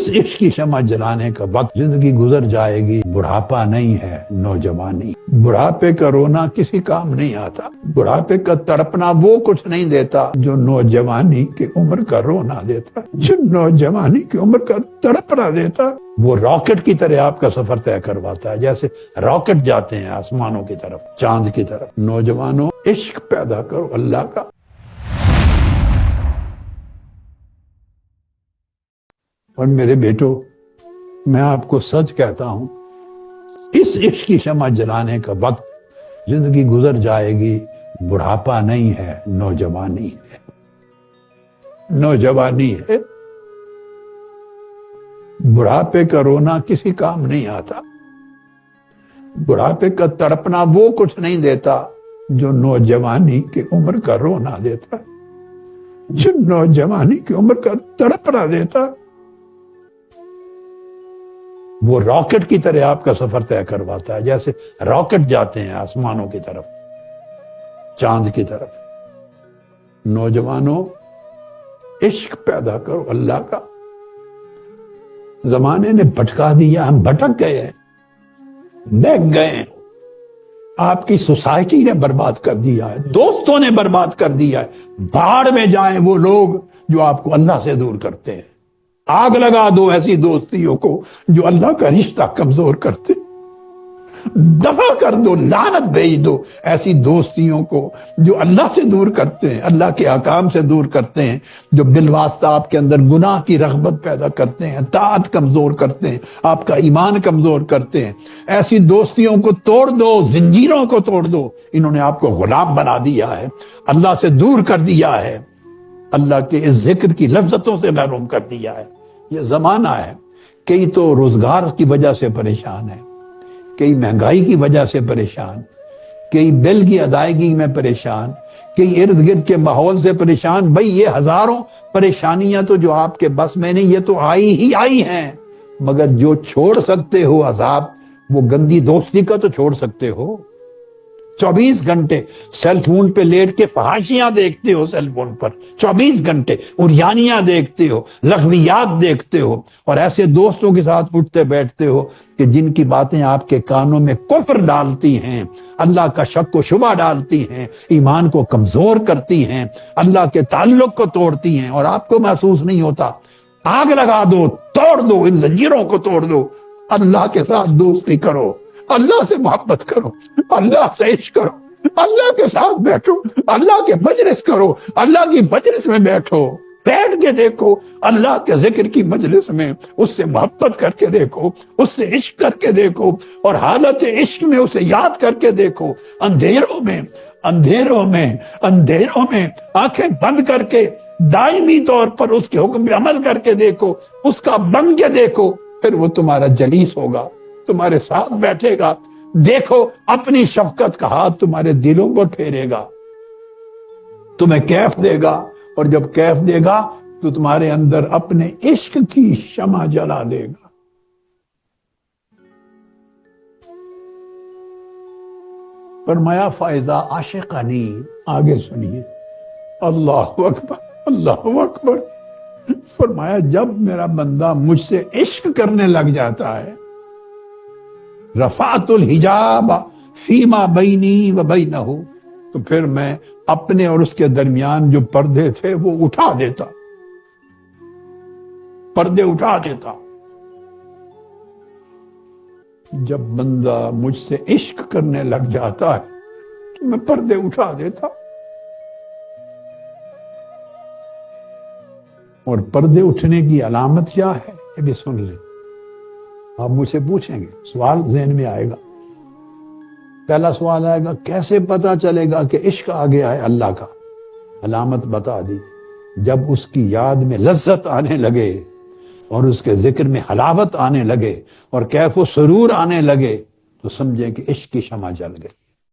اس عشق کی شمع جلانے کا وقت، زندگی گزر جائے گی، بڑھاپا نہیں ہے نوجوانی۔ بڑھاپے کا رونا کسی کام نہیں آتا، بڑھاپے کا تڑپنا وہ کچھ نہیں دیتا جو نوجوانی کی عمر کا رونا دیتا، جو نوجوانی کی عمر کا تڑپنا دیتا۔ وہ راکٹ کی طرح آپ کا سفر طے کرواتا ہے، جیسے راکٹ جاتے ہیں آسمانوں کی طرف، چاند کی طرف۔ نوجوانوں، عشق پیدا کرو اللہ کا۔ اور میرے بیٹو، میں آپ کو سچ کہتا ہوں، اس عشق کی شمع جلانے کا وقت، زندگی گزر جائے گی، بڑھاپا نہیں ہے نوجوانی ہے، نوجوانی ہے۔ بڑھاپے کا رونا کسی کام نہیں آتا، بڑھاپے کا تڑپنا وہ کچھ نہیں دیتا جو نوجوانی کی عمر کا رونا دیتا، جو نوجوانی کی عمر کا تڑپنا دیتا۔ وہ راکٹ کی طرح آپ کا سفر طے کرواتا ہے، جیسے راکٹ جاتے ہیں آسمانوں کی طرف، چاند کی طرف۔ نوجوانوں، عشق پیدا کرو اللہ کا۔ زمانے نے بھٹکا دیا، ہم بھٹک گئے ہیں، بہک گئے ہیں۔ آپ کی سوسائٹی نے برباد کر دیا ہے، دوستوں نے برباد کر دیا ہے۔ بھاڑ میں جائیں وہ لوگ جو آپ کو اللہ سے دور کرتے ہیں۔ آگ لگا دو ایسی دوستیوں کو جو اللہ کا رشتہ کمزور کرتے، دفع کر دو، لعنت بھیج دو ایسی دوستیوں کو جو اللہ سے دور کرتے ہیں، اللہ کے احکام سے دور کرتے ہیں، جو بالواسطہ آپ کے اندر گناہ کی رغبت پیدا کرتے ہیں، طاعت کمزور کرتے ہیں، آپ کا ایمان کمزور کرتے ہیں۔ ایسی دوستیوں کو توڑ دو، زنجیروں کو توڑ دو۔ انہوں نے آپ کو غلام بنا دیا ہے، اللہ سے دور کر دیا ہے، اللہ کے اس ذکر کی لذتوں سے محروم کر دیا ہے۔ یہ زمانہ ہے، کئی تو روزگار کی وجہ سے پریشان ہیں، کئی مہنگائی کی وجہ سے پریشان، کئی بل کی ادائیگی میں پریشان، کئی ارد گرد کے ماحول سے پریشان۔ بھئی یہ ہزاروں پریشانیاں تو جو آپ کے بس میں نہیں، یہ تو آئی ہی آئی ہیں، مگر جو چھوڑ سکتے ہو عذاب، وہ گندی دوستی کا تو چھوڑ سکتے ہو۔ 24 گھنٹے سیل فون پہ لیٹ کے فحاشیاں دیکھتے ہو، سیل فون پر 24 گھنٹے اریانیاں دیکھتے ہو، لغویات دیکھتے ہو، اور ایسے دوستوں کے ساتھ اٹھتے بیٹھتے ہو کہ جن کی باتیں آپ کے کانوں میں کفر ڈالتی ہیں، اللہ کا شک و شبہ ڈالتی ہیں، ایمان کو کمزور کرتی ہیں، اللہ کے تعلق کو توڑتی ہیں، اور آپ کو محسوس نہیں ہوتا۔ آگ لگا دو، توڑ دو، ان زنجیروں کو توڑ دو۔ اللہ کے ساتھ دوستی کرو، اللہ سے محبت کرو، اللہ سے عشق کرو، اللہ کے ساتھ بیٹھو، اللہ کے مجلس کرو، اللہ کی مجلس میں بیٹھو، بیٹھ کے دیکھو اللہ کے ذکر کی مجلس میں، اس سے محبت کر کے دیکھو، اس سے عشق کر کے دیکھو، اور حالت عشق میں اسے یاد کر کے دیکھو۔ اندھیروں میں آنکھیں بند کر کے دائمی طور پر اس کے حکم پہ عمل کر کے دیکھو، اس کا بن کے دیکھو، پھر وہ تمہارا جلیس ہوگا، تمہارے ساتھ بیٹھے گا۔ دیکھو اپنی شفقت کا ہاتھ تمہارے دلوں کو پھیرے گا، تمہیں کیف دے گا، اور جب کیف دے گا تو تمہارے اندر اپنے عشق کی شمع جلا دے گا۔ فرمایا فائزہ عاشقانی، آگے سنیے، اللہ اکبر، اللہ اکبر۔ فرمایا جب میرا بندہ مجھ سے عشق کرنے لگ جاتا ہے، رفعت الحجاب فیما بینی و بینہ، تو پھر میں اپنے اور اس کے درمیان جو پردے تھے وہ اٹھا دیتا، پردے اٹھا دیتا۔ جب بندہ مجھ سے عشق کرنے لگ جاتا ہے تو میں پردے اٹھا دیتا۔ اور پردے اٹھنے کی علامت کیا ہے یہ بھی سن لیں۔ آپ مجھ سے پوچھیں گے، سوال ذہن میں آئے گا، پہلا سوال آئے گا کیسے پتا چلے گا کہ عشق آ گیا ہے اللہ کا؟ علامت بتا دی، جب اس کی یاد میں لذت آنے لگے، اور اس کے ذکر میں حلاوت آنے لگے، اور کیف و سرور آنے لگے، تو سمجھیں کہ عشق کی شمع جل گئی۔